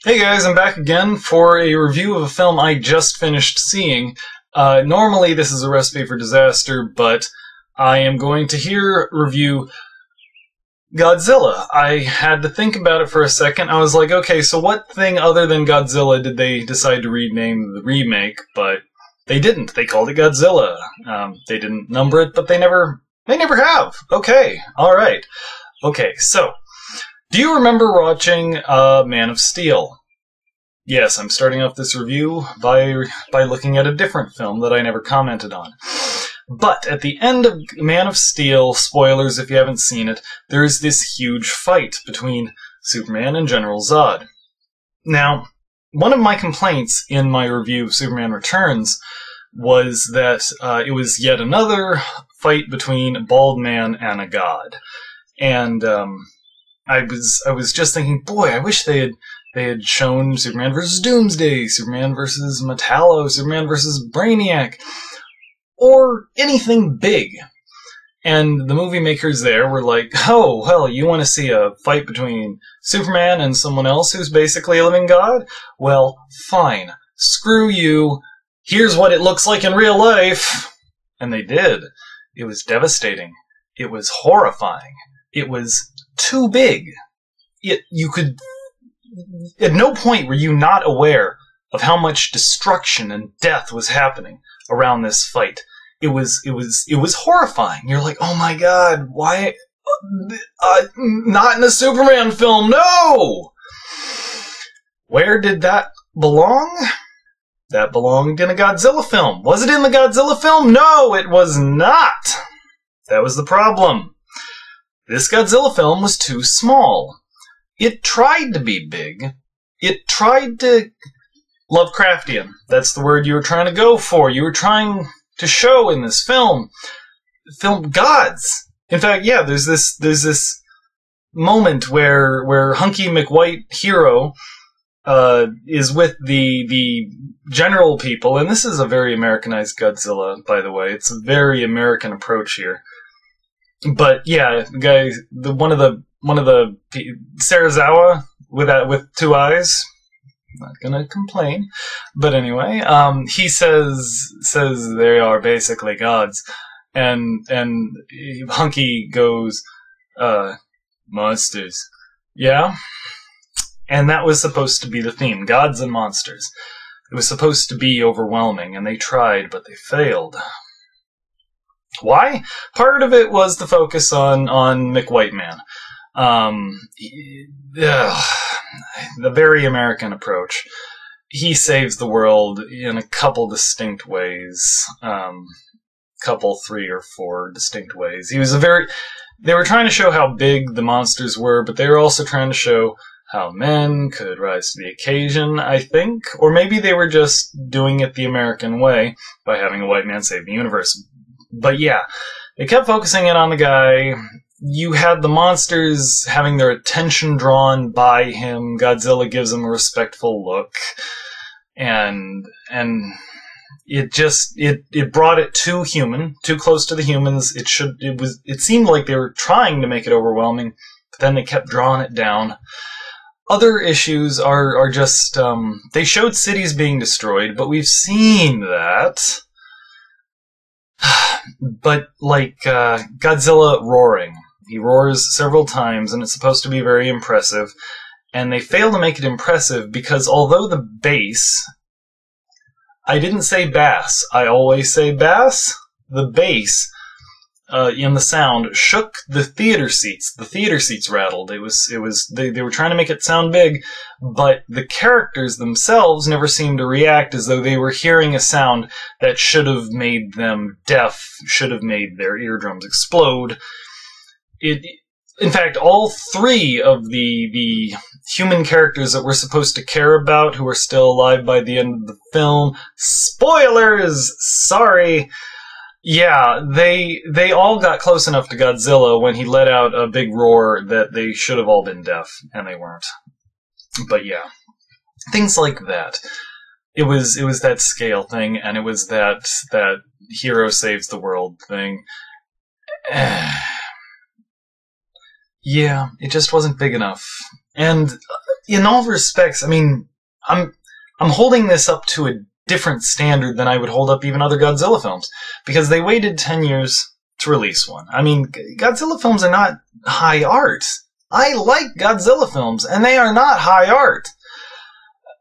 Hey guys, I'm back again for a review of a film I just finished seeing. Normally this is a recipe for disaster, but I am going to review Godzilla. I had to think about it for a second. I was like, okay, so what thing other than Godzilla did they decide to rename the remake? But they didn't. They called it Godzilla. They didn't number it, but they never have. Okay, alright. Okay, so do you remember watching Man of Steel? Yes, I'm starting off this review by looking at a different film that I never commented on. But at the end of Man of Steel, spoilers if you haven't seen it, there's this huge fight between Superman and General Zod. Now, one of my complaints in my review of Superman Returns was that it was yet another fight between a bald man and a god. And I was just thinking, boy, I wish they had shown Superman vs. Doomsday, Superman vs. Metallo, Superman vs. Brainiac, or anything big. And the movie makers there were like, oh, well, you want to see a fight between Superman and someone else who's basically a living god? Well, fine. Screw you. Here's what it looks like in real life. And they did. It was devastating. It was horrifying. It was too big. At no point were you not aware of how much destruction and death was happening around this fight. It was horrifying. You're like, oh my god, why? Not in a Superman film, no! Where did that belong? That belonged in a Godzilla film. Was it in the Godzilla film? No, it was not! That was the problem. This Godzilla film was too small. It tried to be big. It tried to... Lovecraftian. That's the word you were trying to go for. You were trying to show in this film gods. In fact, yeah, there's this moment where Hunky McWhite Hero is with the general people, and this is a very Americanized Godzilla, by the way. It's a very American approach here. But yeah, the guy, one of the Sarazawa with two eyes. Not gonna complain, but anyway, he says they are basically gods, and Hunky goes, monsters, yeah, and that was supposed to be the theme, gods and monsters. It was supposed to be overwhelming, and they tried, but they failed. Why? Part of it was the focus on McWhiteman. The very American approach. He saves the world in a couple distinct ways. Couple, 3 or 4 distinct ways. They were trying to show how big the monsters were, but they were also trying to show how men could rise to the occasion, I think. Or maybe they were just doing it the American way by having a white man save the universe. But yeah, they kept focusing in on the guy. You had the monsters having their attention drawn by him. Godzilla gives him a respectful look. And it brought it too human, too close to the humans. It seemed like they were trying to make it overwhelming, but then they kept drawing it down. Other issues are just, they showed cities being destroyed, but we've seen that. But like Godzilla roaring. He roars several times, and it's supposed to be very impressive. And they fail to make it impressive because although the bass... I didn't say bass. I always say bass. The bass in the sound shook the theater seats. The theater seats rattled. They were trying to make it sound big, but the characters themselves never seemed to react as though they were hearing a sound that should have made them deaf, should have made their eardrums explode. In fact, all 3 of the human characters that we're supposed to care about, who are still alive by the end of the film, spoilers! Sorry! Yeah, they all got close enough to Godzilla when he let out a big roar that they should have all been deaf, and they weren't. But yeah, things like that. It was that scale thing, and it was that hero saves the world thing. Yeah, it just wasn't big enough. And in all respects, I mean, I'm holding this up to a different standard than I would hold up even other Godzilla films, because they waited 10 years to release one. I mean, Godzilla films are not high art. I like Godzilla films, and they are not high art.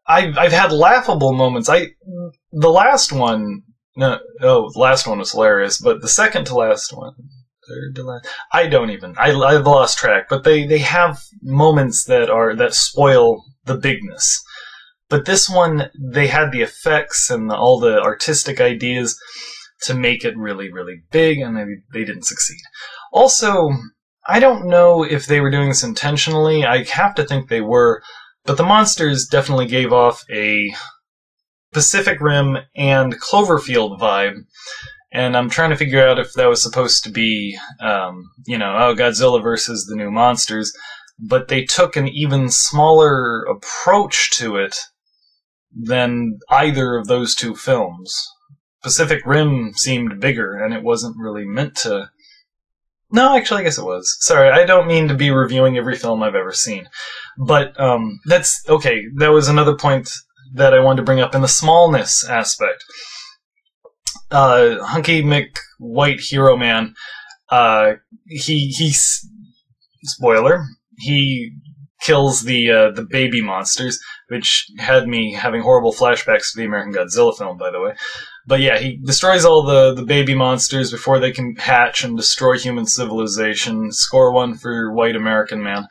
I've had laughable moments. The last one, no, oh, the last one was hilarious, but the second to last one, third to last, I've lost track, but they have moments that spoil the bigness. But this one, they had the effects and all the artistic ideas to make it really, really big, and they didn't succeed. Also, I don't know if they were doing this intentionally. I have to think they were, but the monsters definitely gave off a Pacific Rim and Cloverfield vibe, and I'm trying to figure out if that was supposed to be, Godzilla versus the new monsters, but they took an even smaller approach to it than either of those two films. Pacific Rim seemed bigger, and it wasn't really meant to... No, actually, I guess it was. Sorry, I don't mean to be reviewing every film I've ever seen. But, that's... Okay, that was another point that I wanted to bring up in the smallness aspect. Hunky McWhite Hero Man, spoiler, he kills the baby monsters, which had me having horrible flashbacks to the American Godzilla film, by the way. But yeah, he destroys all the baby monsters before they can hatch and destroy human civilization. Score one for White American Man.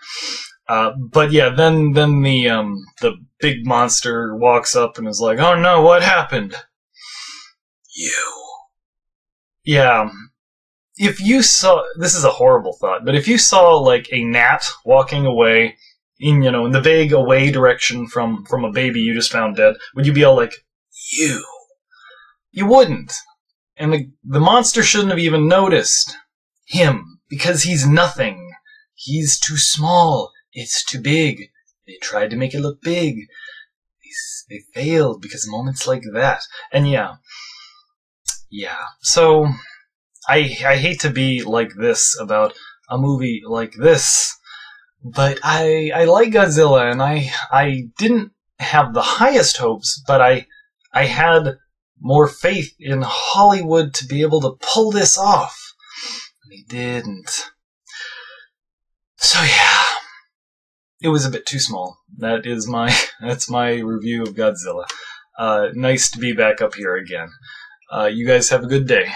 But yeah, then the big monster walks up and is like, "Oh no, what happened?" You. Yeah. If you saw, this is a horrible thought, but if you saw like a gnat walking away in the vague away direction from a baby you just found dead, would you be all like, "You"? You wouldn't. And the monster shouldn't have even noticed him, because he's nothing. He's too small. It's too big. They tried to make it look big. They failed because moments like that. And yeah. So I hate to be like this about a movie like this, but I like Godzilla, and I didn't have the highest hopes, but I had more faith in Hollywood to be able to pull this off. They didn't. So yeah, it was a bit too small. That's my review of Godzilla. Nice to be back up here again. You guys have a good day.